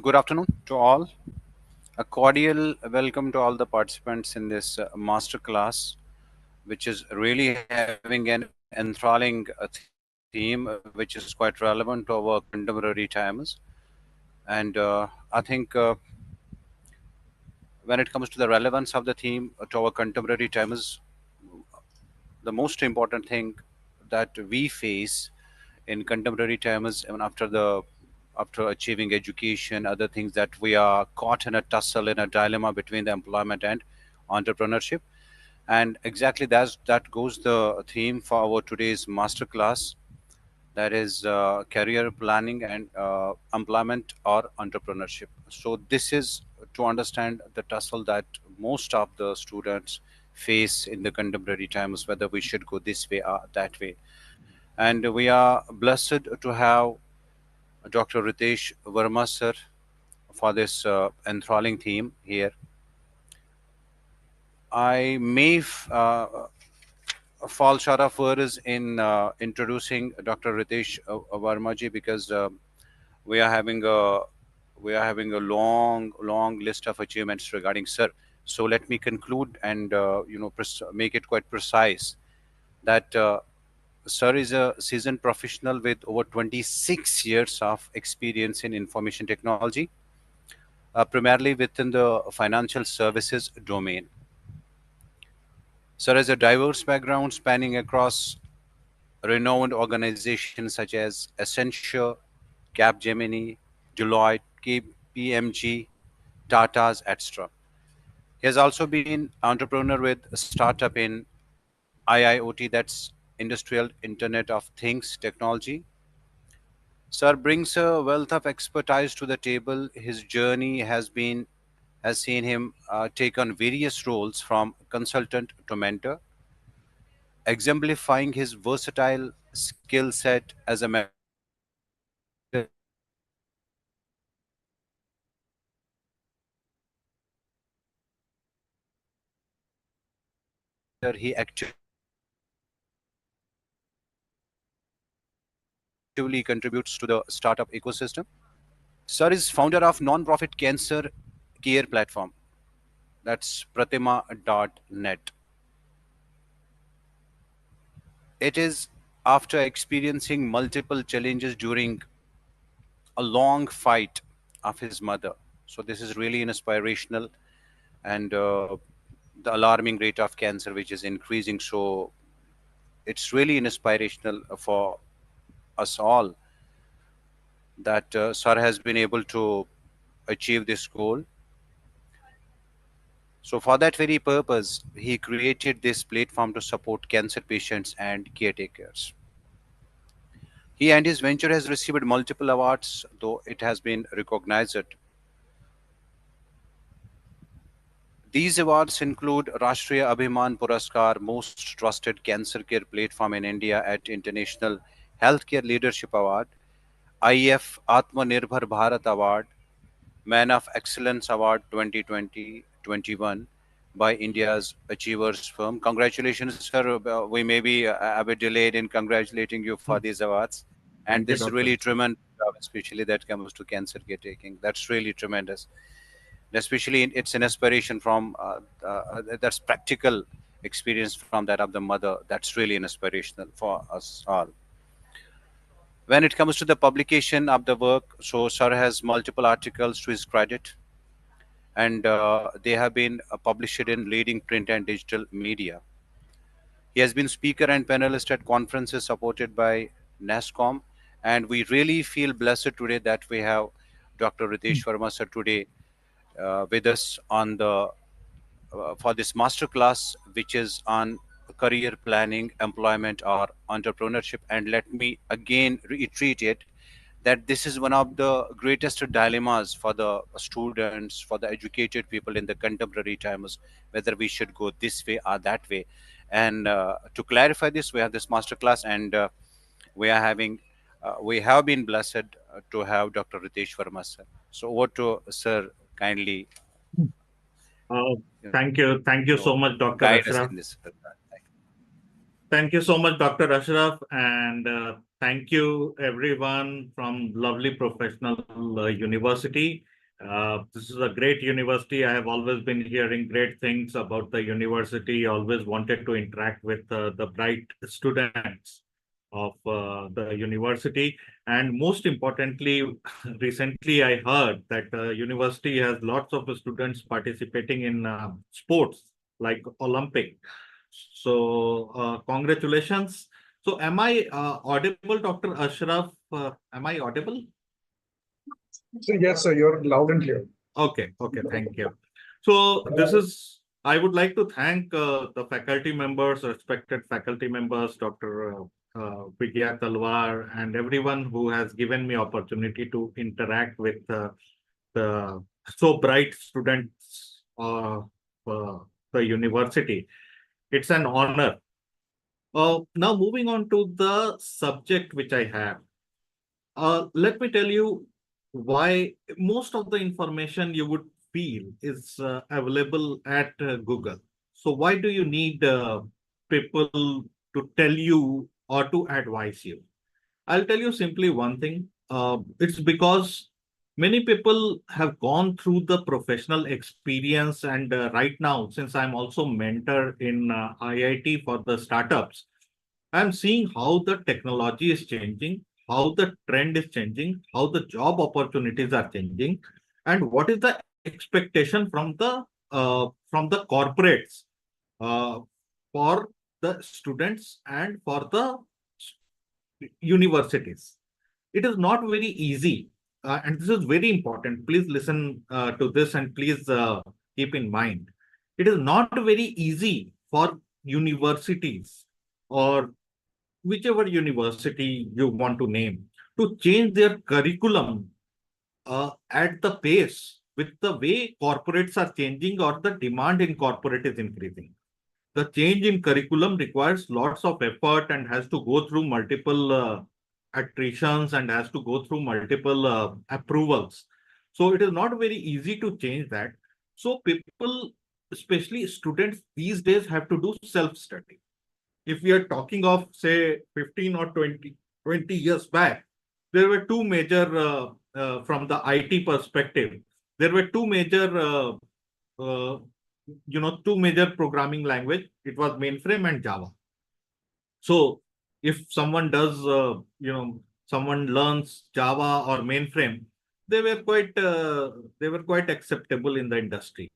Good afternoon to all. A cordial welcome to all the participants in this masterclass, which is really having an enthralling theme, which is quite relevant to our contemporary times. And I think when it comes to the relevance of the theme to our contemporary times, the most important thing that we face in contemporary times, even after achieving education, other things, that we are caught in a tussle, in a dilemma between the employment and entrepreneurship. And exactly that goes the theme for our today's masterclass, that is career planning and employment or entrepreneurship. So this is to understand the tussle that most of the students face in the contemporary times, whether we should go this way or that way. And we are blessed to have Dr. Ritesh Verma sir for this enthralling theme here. I may fall short of words in introducing Dr. Ritesh Verma ji, because we are having a long list of achievements regarding sir. So let me conclude and make it quite precise that sir is a seasoned professional with over 26 years of experience in information technology, primarily within the financial services domain. Sir has a diverse background spanning across renowned organizations such as Accenture, Capgemini, Deloitte, KPMG, Tata's, etc. He has also been entrepreneur with a startup in IIoT, that's Industrial Internet of Things technology. Sir brings a wealth of expertise to the table. His journey has seen him take on various roles from consultant to mentor, exemplifying his versatile skill set as a mentor. He actually actively contributes to the startup ecosystem. Sir is founder of non-profit cancer care platform. That's pratima.net. It is after experiencing multiple challenges during a long fight of his mother. So this is really inspirational, and the alarming rate of cancer which is increasing. So it's really inspirational for us all that Sir has been able to achieve this goal. So for that very purpose, he created this platform to support cancer patients and caretakers. He and his venture has received multiple awards, though it has been recognized. These awards include Rashtriya Abhiman Puraskar, Most Trusted Cancer Care Platform in India at International Healthcare Leadership Award, IF Atmanirbhar Bharat Award, Man of Excellence Award 2020-21 by India's Achievers Firm. Congratulations, sir. We may be a bit delayed in congratulating you for these awards. And Thank you, this is Dr. really Ashraf. tremendous, especially that comes to cancer care taking. That's really tremendous. Especially it's an inspiration from that's practical experience from that of the mother. That's really inspirational for us all. When it comes to the publication of the work, so sir has multiple articles to his credit, and they have been published in leading print and digital media. He has been speaker and panelist at conferences supported by NASCOM, and we really feel blessed today that we have Dr. Ritesh Verma sir today with us on the for this masterclass, which is on career planning, employment, or entrepreneurship. And let me again reiterate it that this is one of the greatest dilemmas for the students, for the educated people in the contemporary times, whether we should go this way or that way. And to clarify this, we have this masterclass, and we are having. We have been blessed to have Dr. Ritesh Verma, sir. So over to sir, kindly Uh, you thank you so much, Dr. guide us Ashraf. in this. Thank you so much, Dr. Ashraf, and thank you everyone from lovely professional university. This is a great university. I have always been hearing great things about the university. Always wanted to interact with the bright students of the university, and most importantly, recently I heard that university has lots of students participating in sports like Olympic. So, congratulations. So, am I audible, Dr. Ashraf? Am I audible? So yes, sir, you're loud and clear. Okay, thank you. So, this is, I would like to thank the faculty members, respected faculty members, Dr. Vidya Talwar, and everyone who has given me opportunity to interact with the so bright students of the university. It's an honor. Now moving on to the subject which I have. Let me tell you why most of the information you would feel is available at Google. So why do you need people to tell you or to advise you? I'll tell you simply one thing. It's because many people have gone through the professional experience, and right now, since I'm also mentor in IIT for the startups, I'm seeing how the technology is changing, how the trend is changing, how the job opportunities are changing, and what is the expectation from the corporates uh, for the students and for the universities. It is not very easy, and this is very important. Please listen to this and please keep in mind. It is not very easy for universities or whichever university you want to name to change their curriculum at the pace with the way corporates are changing or the demand in corporate is increasing. The change in curriculum requires lots of effort and has to go through multiple attritions and has to go through multiple approvals. So it is not very easy to change that. So people, especially students these days, have to do self-study. If we are talking of, say, 15 or 20 years back, there were two major from the IT perspective, there were uh, two major programming language. It was mainframe and Java. So if someone learns Java or mainframe, they were quite acceptable in the industry.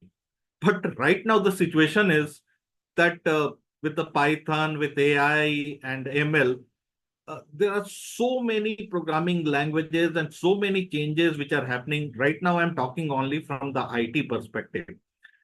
But right now the situation is that with the Python, with AI and ML, there are so many programming languages and so many changes which are happening. Right now, I'm talking only from the IT perspective.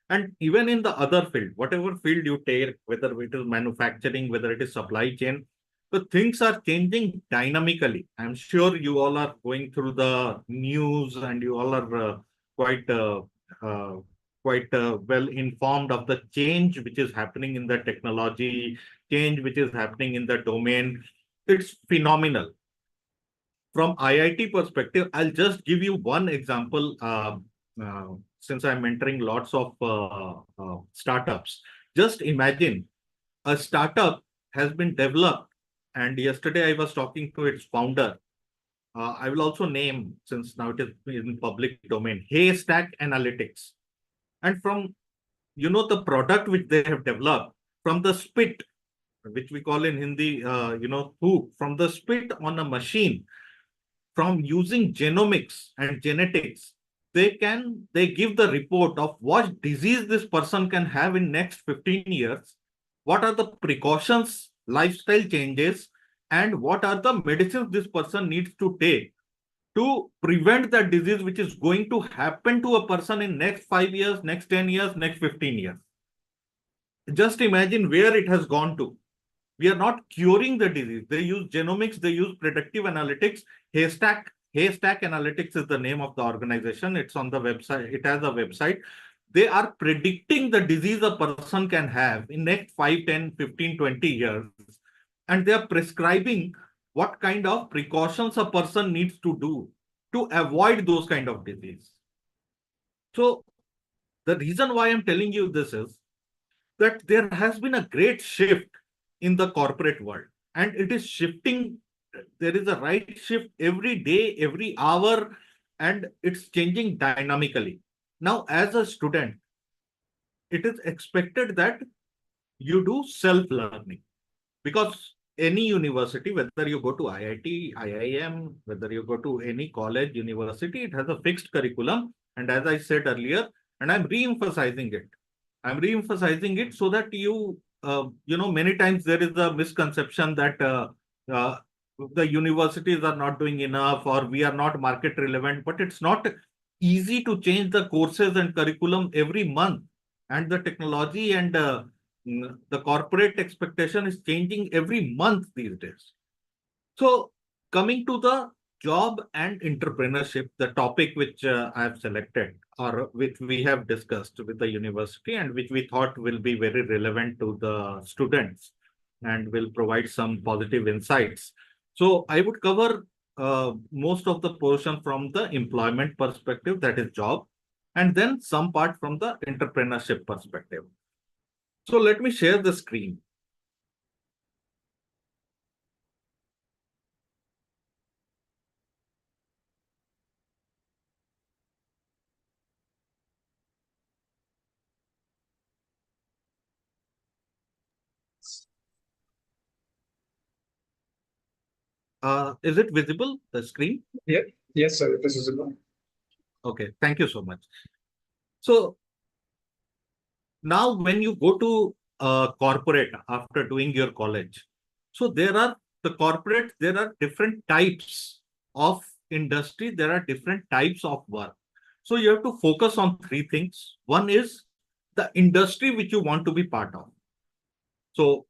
And even in the other field, whatever field you take, whether it is manufacturing, whether it is supply chain, the things are changing dynamically. I'm sure you all are going through the news and you all are quite uh, well informed of the change which is happening in the technology, change which is happening in the domain. It's phenomenal. From IIT perspective, I'll just give you one example. Since I'm mentoring lots of startups, just imagine a startup has been developed, and yesterday I was talking to its founder. I will also name, since now it is in public domain, Haystack Analytics. And from the product which they have developed, from the spit, which we call in Hindi, poop, from the spit on a machine, from using genomics and genetics, they give the report of what disease this person can have in next 15 years, what are the precautions, lifestyle changes, and what are the medicines this person needs to take to prevent that disease which is going to happen to a person in next 5 years, next 10 years, next 15 years. Just imagine where it has gone to. We are not curing the disease. They use genomics, they use predictive analytics. Haystack Analytics is the name of the organization. It's on the website. It has a website. They are predicting the disease a person can have in next 5, 10, 15, 20 years. And they are prescribing what kind of precautions a person needs to do to avoid those kind of disease. So the reason why I'm telling you this is that there has been a great shift in the corporate world, and it is shifting. There is a right shift every day, every hour, and it's changing dynamically. Now, as a student, it is expected that you do self-learning, because any university, whether you go to IIT, IIM, whether you go to any college, university, it has a fixed curriculum. And as I said earlier, and I'm re-emphasizing it, so that many times there is a misconception that uh, the universities are not doing enough or we are not market relevant, but it's not easy to change the courses and curriculum every month. And the technology and the corporate expectation is changing every month these days. So coming to the job and entrepreneurship, the topic which I have selected or which we have discussed with the university and which we thought will be very relevant to the students and will provide some positive insights. So I would cover most of the portion from the employment perspective, that is job, and then some part from the entrepreneurship perspective. So let me share the screen. Is it visible, the screen? Yeah. Yes, sir. This is a Okay, thank you so much. So now when you go to corporate after doing your college, so there are different types of industry, there are different types of work. So you have to focus on three things. One is the industry which you want to be part of. So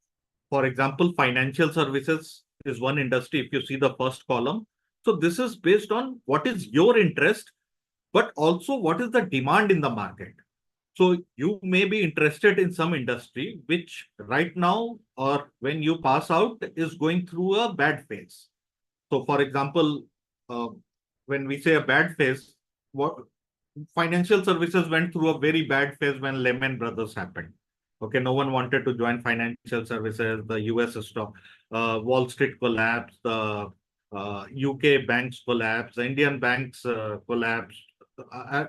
for example, financial services is one industry, if you see the first column. So this is based on what is your interest, but also what is the demand in the market. So you may be interested in some industry which right now or when you pass out is going through a bad phase. So for example, uh, when we say a bad phase, what financial services went through a very bad phase when Lehman Brothers happened. Okay, no one wanted to join financial services. The US stock, Wall Street collapsed. The UK banks collapse, Indian banks collapse.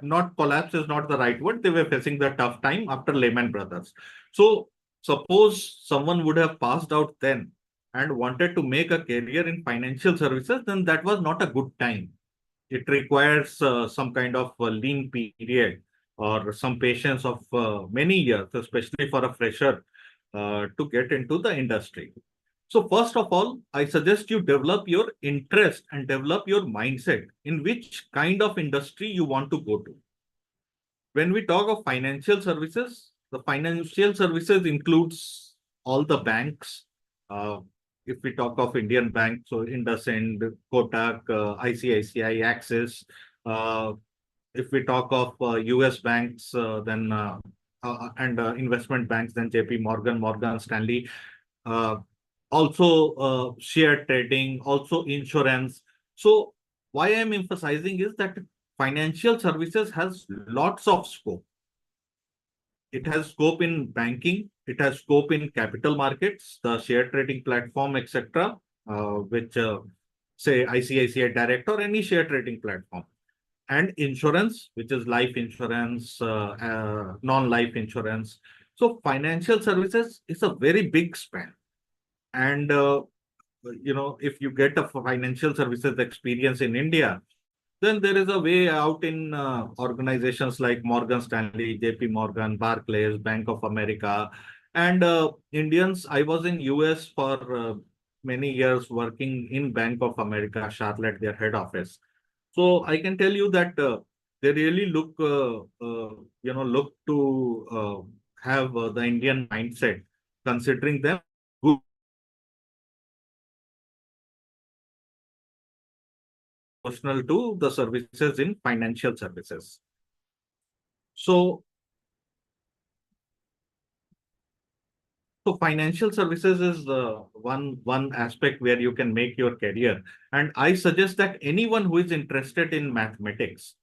Not collapse is not the right word. They were facing the tough time after Lehman Brothers. So suppose someone would have passed out then and wanted to make a career in financial services, then that was not a good time. It requires some kind of lean period or some patience of many years, especially for a fresher to get into the industry. So first of all, I suggest you develop your interest and develop your mindset in which kind of industry you want to go to. When we talk of financial services, the financial services includes all the banks. Uh, if we talk of Indian banks, so IndusInd, Kotak, ICICI, Axis. Uh, if we talk of US banks, then and investment banks, then JP Morgan, Morgan Stanley. Uh, Also share trading, also insurance. So why I'm emphasizing is that financial services has lots of scope. It has scope in banking, it has scope in capital markets, the share trading platform, etc., which say ICICI Direct or any share trading platform, and insurance, which is life insurance, non-life insurance. So financial services is a very big span. And if you get a financial services experience in India, then there is a way out in organizations like Morgan Stanley, JP Morgan, Barclays, Bank of America, and Indians. I was in US for many years working in Bank of America, Charlotte, their head office. So I can tell you that they really look to have the Indian mindset, considering them good proportional to the services in financial services. So, so financial services is one aspect where you can make your career. And I suggest that anyone who is interested in mathematics,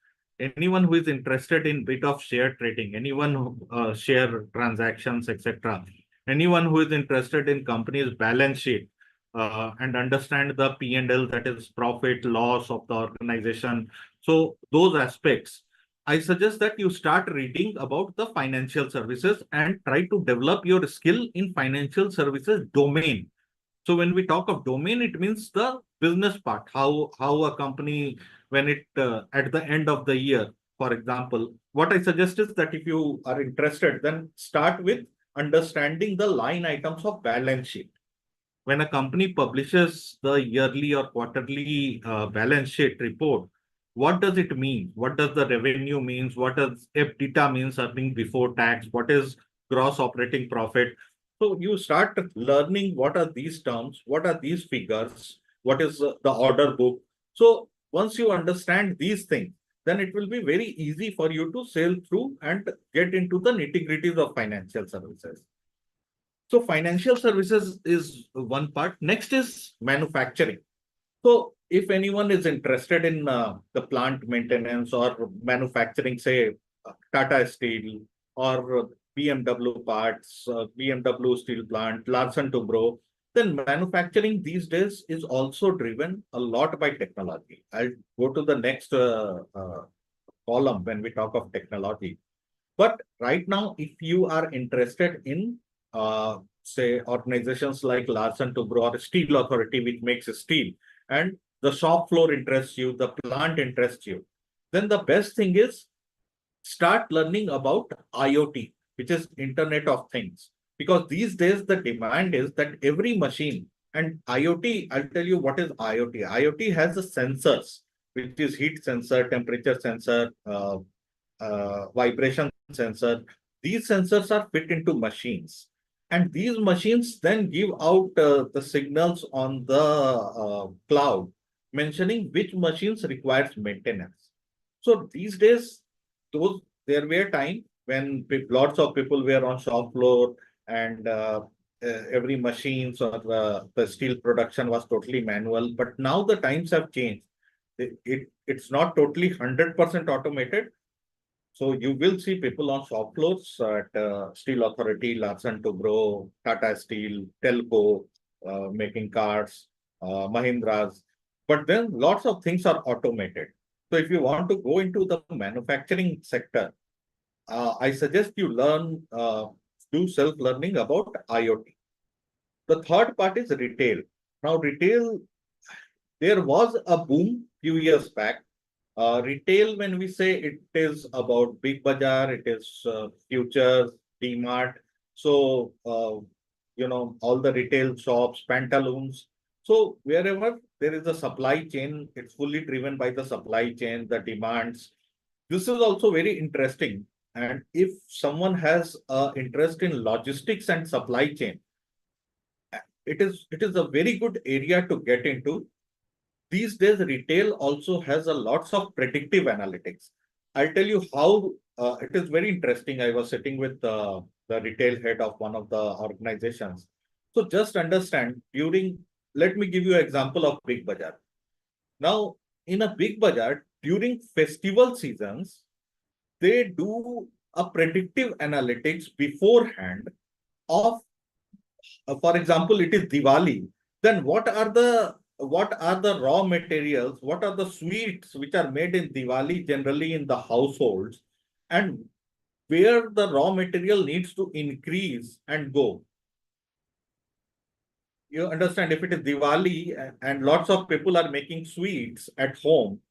anyone who is interested in bit of share trading, anyone who share transactions, etc., anyone who is interested in company's balance sheet and understand the P&L, that is profit loss of the organization. So those aspects, I suggest that you start reading about the financial services and try to develop your skill in financial services domain. So when we talk of domain, it means the business part, how a company, when it at the end of the year, for example, what I suggest is that if you are interested, then start with understanding the line items of balance sheet. When a company publishes the yearly or quarterly balance sheet report, what does it mean? What does the revenue means? What does EBITDA means, earning before tax? What is gross operating profit? So you start learning what are these terms, what are these figures, what is the order book. So once you understand these things, then it will be very easy for you to sail through and get into the nitty-gritties of financial services. So financial services is one part. Next is manufacturing. So if anyone is interested in the plant maintenance or manufacturing, say Tata Steel or BMW parts, BMW steel plant, Larsen Toubro, then manufacturing these days is also driven a lot by technology. I'll go to the next column when we talk of technology. But right now, if you are interested in, say, organizations like Larsen Toubro or Steel Authority, which makes steel, and the shop floor interests you, the plant interests you, then the best thing is start learning about IoT, which is Internet of Things. Because these days, the demand is that every machine, and IoT, I'll tell you what is IoT. IoT has the sensors, which is heat sensor, temperature sensor, vibration sensor. These sensors are fit into machines. And these machines then give out the signals on the cloud, mentioning which machines requires maintenance. So these days, there were time when lots of people were on shop floor and every machines or the steel production was totally manual. But now the times have changed. It's not totally 100% automated, so you will see people on shop floors at Steel Authority, Larsen Toubro, Tata Steel, Telco, making cars, Mahindras. but then lots of things are automated. So if you want to go into the manufacturing sector, I suggest you do self-learning about IoT. The third part is retail. Now, retail, there was a boom few years back. Retail, when we say, it is about Big Bazaar, it is Futures, DMart. So, all the retail shops, pantaloons. So, wherever there is a supply chain, it's fully driven by the supply chain, the demands. This is also very interesting. And if someone has interest in logistics and supply chain, it is a very good area to get into. These days, retail also has a lots of predictive analytics. I'll tell you how it is very interesting. I was sitting with the retail head of one of the organizations. So just understand, let me give you an example of Big Bazaar. Now, in a Big Bazaar, during festival seasons, they do a predictive analytics beforehand of, for example, it is Diwali, then what are the raw materials, what are the sweets which are made in Diwali generally in the households, and where the raw material needs to increase and go. You understand, if it is Diwali and lots of people are making sweets at home,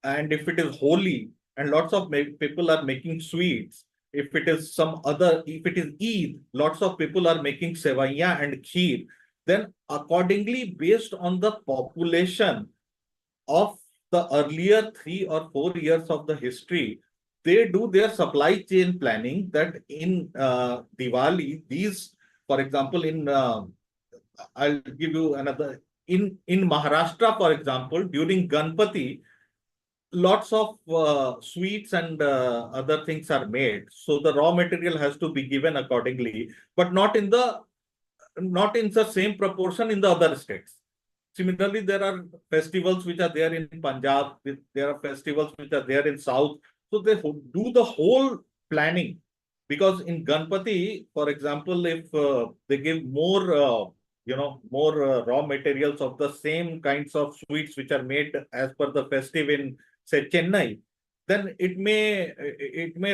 and if it is Holi and lots of people are making sweets, if it is Eid, lots of people are making sevaiya and kheer, then accordingly, based on the population of the earlier 3 or 4 years of the history, they do their supply chain planning that in Diwali, for example, I'll give you another, in Maharashtra, for example, during Ganpati, lots of sweets and other things are made. So the raw material has to be given accordingly, but not in the same proportion in the other states. Similarly, there are festivals which are there in Punjab, there are festivals which are there in South. So they do the whole planning. Because in Ganpati, for example, if they give more raw materials of the same kinds of sweets which are made as per the festive in, say, Chennai, then it may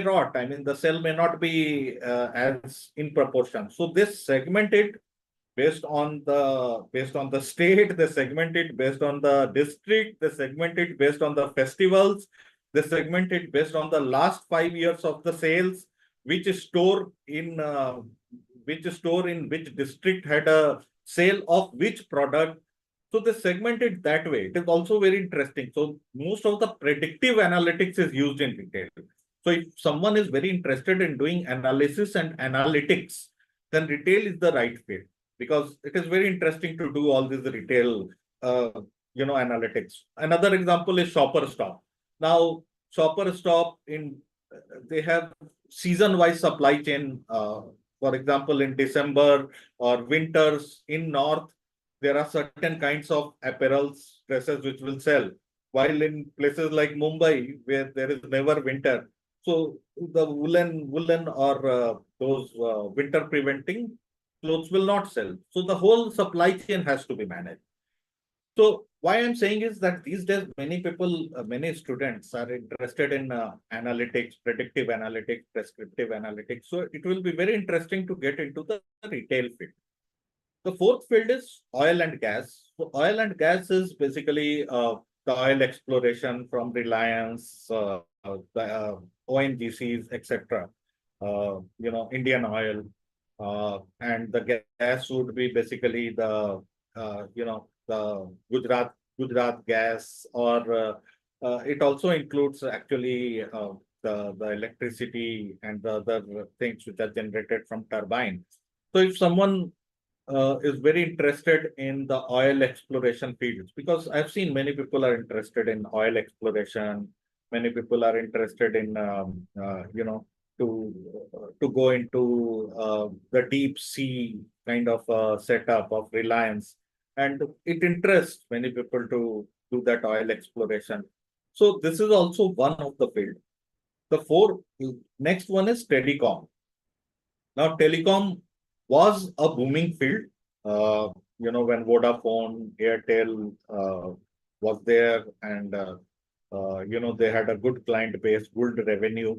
rot. I mean, the cell may not be as in proportion. So this segmented based on the state, they segment it based on the district, they segment it based on the festivals, they segment it based on the last 5 years of the sales, which store in which district had a sale of which product. So they segment it that way. It is also very interesting. So most of the predictive analytics is used in retail. So if someone is very interested in doing analysis and analytics, then retail is the right fit, because it is very interesting to do all these retail, analytics. Another example is Shopper Stop. Now, Shopper Stop they have season-wise supply chain. For example, in December or winters in North, there are certain kinds of apparels, dresses which will sell. While in places like Mumbai, where there is never winter, so the woolen or those winter preventing clothes will not sell. So the whole supply chain has to be managed. So why I'm saying is that these days many people, many students are interested in analytics, predictive analytics, prescriptive analytics. So it will be very interesting to get into the retail field. The fourth field is oil and gas. So oil and gas is basically the oil exploration from Reliance, the ONGCs, etc. Indian Oil, and the gas would be basically the Gujarat gas, or it also includes actually the electricity and the other things which are generated from turbines. So if someone is very interested in the oil exploration fields, because I've seen many people are interested in oil exploration, many people are interested in to go into the deep sea kind of setup of Reliance, and it interests many people to do that oil exploration. So this is also one of the field. Next one is telecom. Now, telecom was a booming field. when Vodafone, Airtel was there, and they had a good client base, good revenue.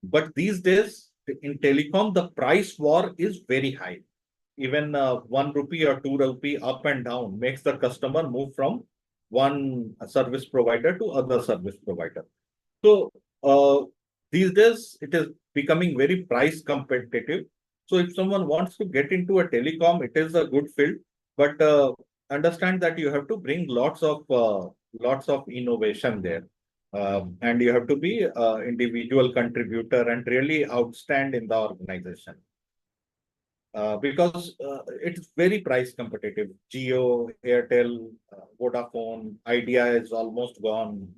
But these days in telecom, the price war is very high. Even 1 rupee or 2 rupee up and down makes the customer move from one service provider to other service provider. So these days it is becoming very price competitive. So if someone wants to get into a telecom, it is a good field, but understand that you have to bring lots of innovation there, and you have to be individual contributor and really outstand in the organization. Because it's very price competitive. Geo, Airtel, Vodafone, Idea is almost gone.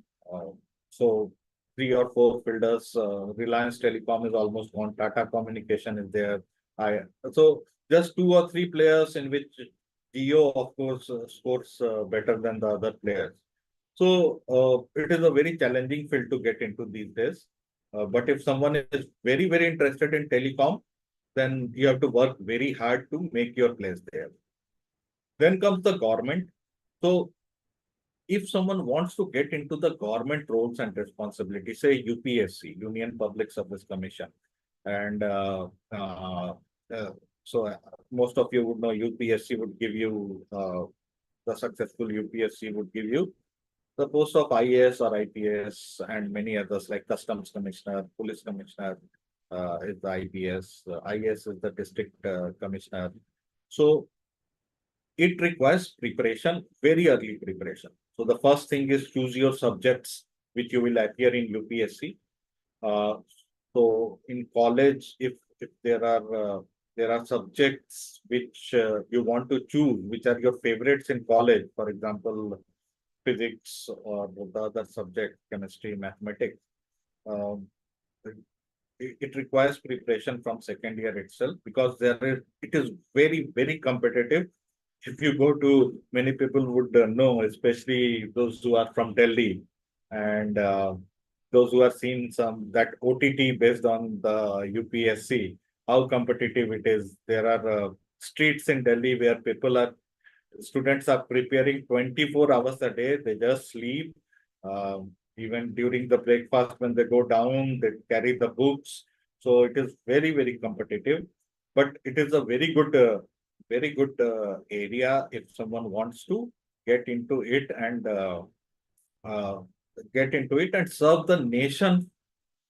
So three or four fielders. Reliance Telecom is almost gone. Tata Communication is there. So just two or three players in which Geo, of course, scores better than the other players. So it is a very challenging field to get into these days. But if someone is very, very interested in telecom, then you have to work very hard to make your place there. Then comes the government. So if someone wants to get into the government roles and responsibilities, say UPSC, Union Public Service Commission, and uh, so most of you would know UPSC would give you, the successful UPSC would give you the post of IAS or IPS and many others like Customs Commissioner, Police Commissioner is the IPS, IAS is the District Commissioner. So it requires preparation, very early preparation. So the first thing is choose your subjects which you will appear in UPSC. Uh, so in college, if there are subjects which you want to choose, which are your favorites in college, for example, physics or the other subject, chemistry, mathematics, um, it requires preparation from second year itself, because it is very, very competitive. If you go to, many people would know, especially those who are from Delhi, and those who are seeing some that OTT based on the UPSC, how competitive it is. There are streets in Delhi where students are preparing 24 hours a day. They just sleep. Even during the breakfast, when they go down, they carry the books. So it is very, very competitive. But it is a very good area if someone wants to get into it and uh, serve the nation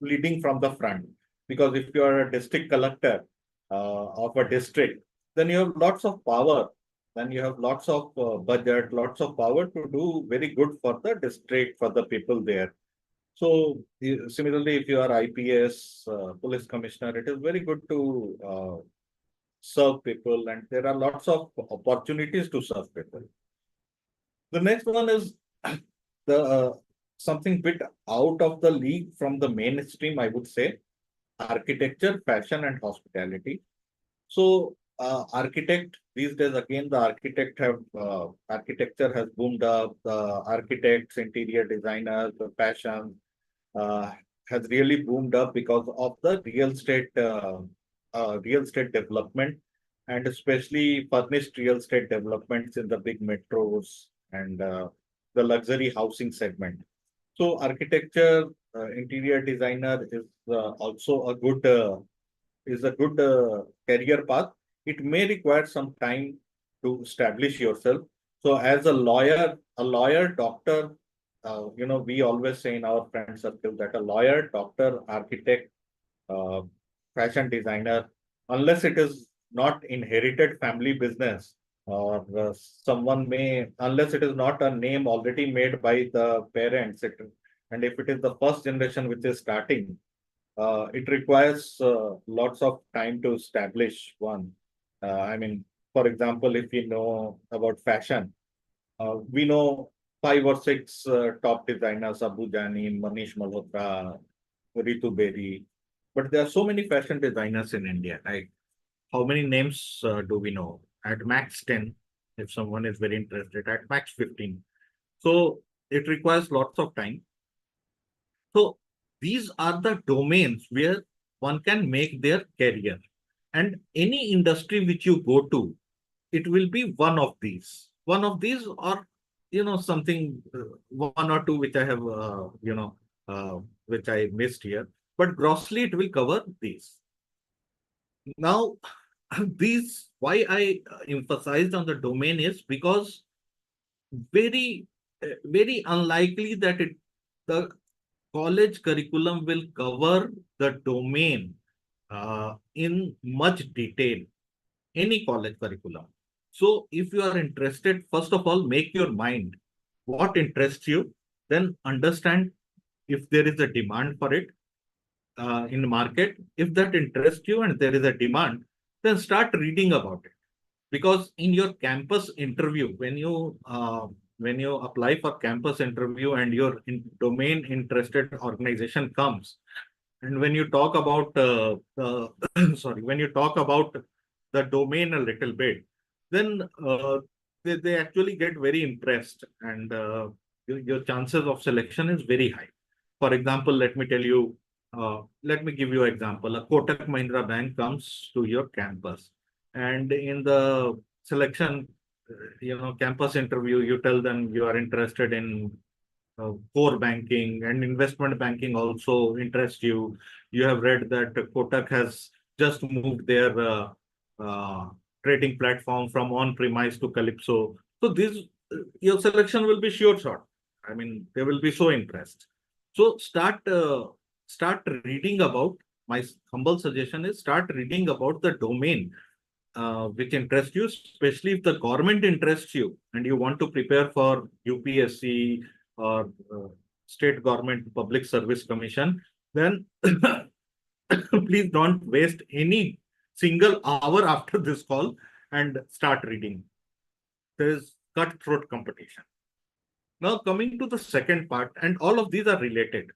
leading from the front. Because if you are a district collector of a district, then you have lots of power. Then you have lots of budget, lots of power to do very good for the district, for the people there. So similarly, if you are IPS, police commissioner, it is very good to serve people, and there are lots of opportunities to serve people. The next one is the something bit out of the league from the mainstream, I would say, architecture, fashion, and hospitality. So, architect these days, again, the architecture has boomed up. The architects, interior designers, the fashion uh, has really boomed up because of the real estate development, and especially furnished real estate developments in the big metros and the luxury housing segment. So, architecture, interior designer also a good career path. It may require some time to establish yourself. So, as a lawyer, doctor, we always say in our friend circle that a lawyer, doctor, architect, uh, fashion designer, unless it is not inherited family business, or unless it is not a name already made by the parents, and if it is the first generation which is starting, it requires lots of time to establish one. I mean, for example, if you know about fashion, we know five or six top designers: Abu Jani, Manish Malhotra, Ritu Bedi. But there are so many fashion designers in India. Right? How many names do we know? At max 10, if someone is very interested, at max 15. So it requires lots of time. So these are the domains where one can make their career. And any industry which you go to, it will be one of these. One of these, or something, one or two which I have which I missed here. But grossly, it will cover these. Now, these, why I emphasized on the domain is because very very unlikely that the college curriculum will cover the domain in much detail, any college curriculum. So if you are interested, first of all, make your mind what interests you, then understand if there is a demand for it in the market. If that interests you and there is a demand, then start reading about it. Because in your campus interview, when you apply for campus interview and your domain interested organization comes, and when you talk about sorry, when you talk about the domain a little bit, then they actually get very impressed, and your chances of selection is very high. For example, let me give you an example. A Kotak Mahindra Bank comes to your campus, and in the selection, campus interview, you tell them you are interested in core banking, and investment banking also interests you. You have read that Kotak has just moved their uh, trading platform from on-premise to Calypso. So this, your selection will be sure shot. I mean, they will be so impressed. So start reading about. My humble suggestion is start reading about the domain which interests you, especially if the government interests you and you want to prepare for UPSC or state government public service commission, then please don't waste any single hour after this call and start reading. There is cutthroat competition. Now, coming to the second part, and all of these are related.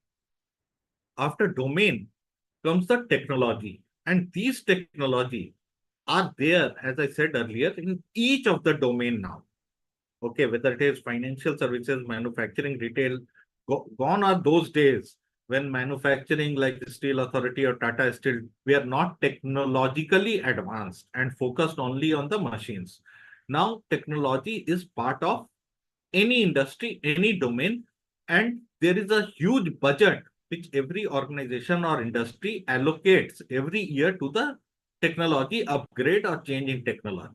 After domain comes the technology, and these technology are there, as I said earlier, in each of the domain now. Okay, whether it is financial services, manufacturing, retail, gone are those days when manufacturing like the Steel Authority or Tata Steel, we are not technologically advanced and focused only on the machines. Now, technology is part of any industry, any domain, and there is a huge budget which every organization or industry allocates every year to the technology upgrade or change in technology.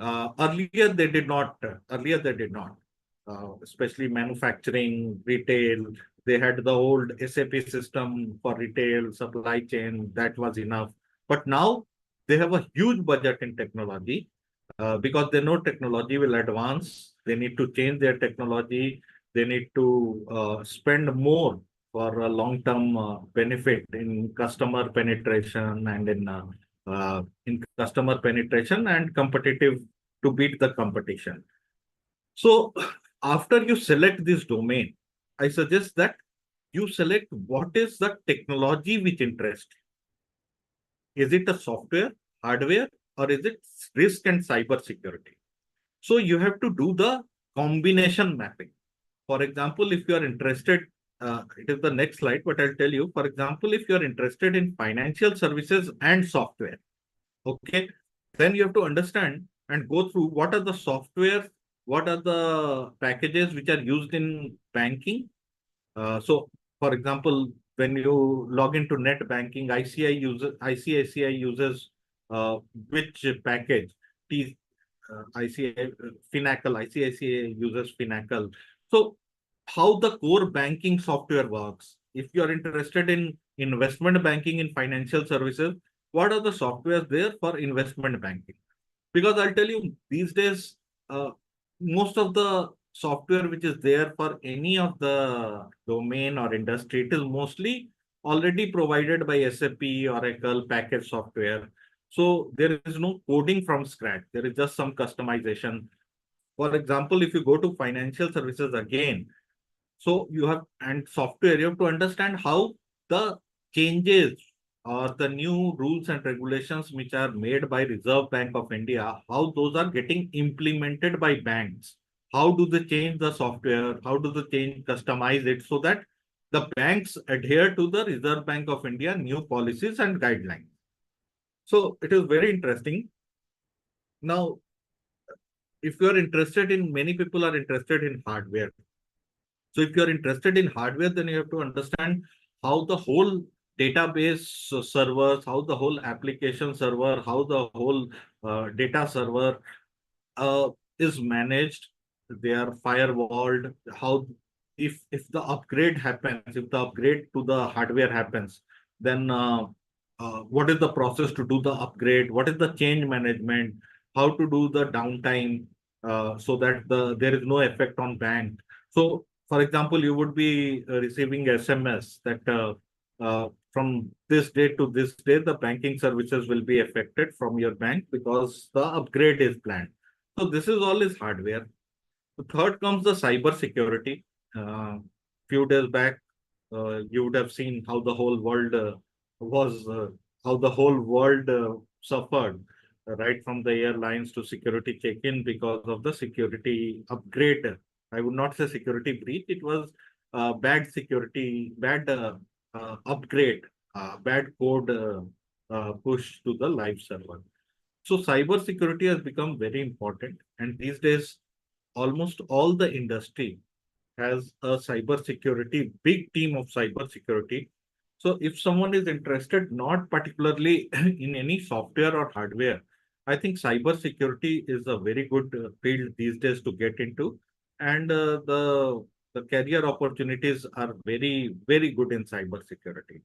Earlier they did not. Especially manufacturing, retail. They had the old SAP system for retail, supply chain. That was enough. But now they have a huge budget in technology because they know technology will advance. They need to change their technology. They need to spend more for a long-term benefit in customer penetration and in customer penetration and competitive to beat the competition. So after you select this domain, I suggest that you select what is the technology which interests you. Is it a software, hardware, or is it risk and cyber security? So you have to do the combination mapping. For example, if you are interested, it is the next slide, but I'll tell you, for example, if you are interested in financial services and software, okay, then you have to understand and go through what are the software, what are the packages which are used in banking. So, for example, when you log into net banking, ICICI uses which package? ICICI Finacle, ICICI uses Finacle. So, how the core banking software works? If you are interested in investment banking in financial services, what are the softwares there for investment banking? Because I'll tell you, these days, most of the software which is there for any of the domain or industry, it is mostly already provided by SAP, Oracle, package software. So there is no coding from scratch. There is just some customization. For example, if you go to financial services again, so you have, and software, you have to understand how the changes or the new rules and regulations which are made by Reserve Bank of India, how those are getting implemented by banks. How do they change the software? How do they change, customize it so that the banks adhere to the Reserve Bank of India new policies and guidelines? So it is very interesting. Now, if you're interested in, many people are interested in hardware. So if you're interested in hardware, then you have to understand how the whole database servers, how the whole application server, how the whole data server uh, is managed. They are firewalled. How, if the upgrade happens, if the upgrade to the hardware happens, then what is the process to do the upgrade? What is the change management? How to do the downtime so that there is no effect on bank. So, for example, you would be receiving SMS that from this date to this date, the banking services will be affected from your bank because the upgrade is planned. So this is all is hardware. The third comes the cyber security. Few days back, you would have seen how the whole world was, how the whole world suffered, right from the airlines to security check-in because of the security upgrade. I would not say security breach. It was bad security, bad upgrade, bad code push to the live server. So cyber security has become very important, and these days, almost all the industry has a cyber security, big team of cyber security. So if someone is interested, not particularly in any software or hardware, I think cyber security is a very good field these days to get into, and the career opportunities are very, very good in cyber security.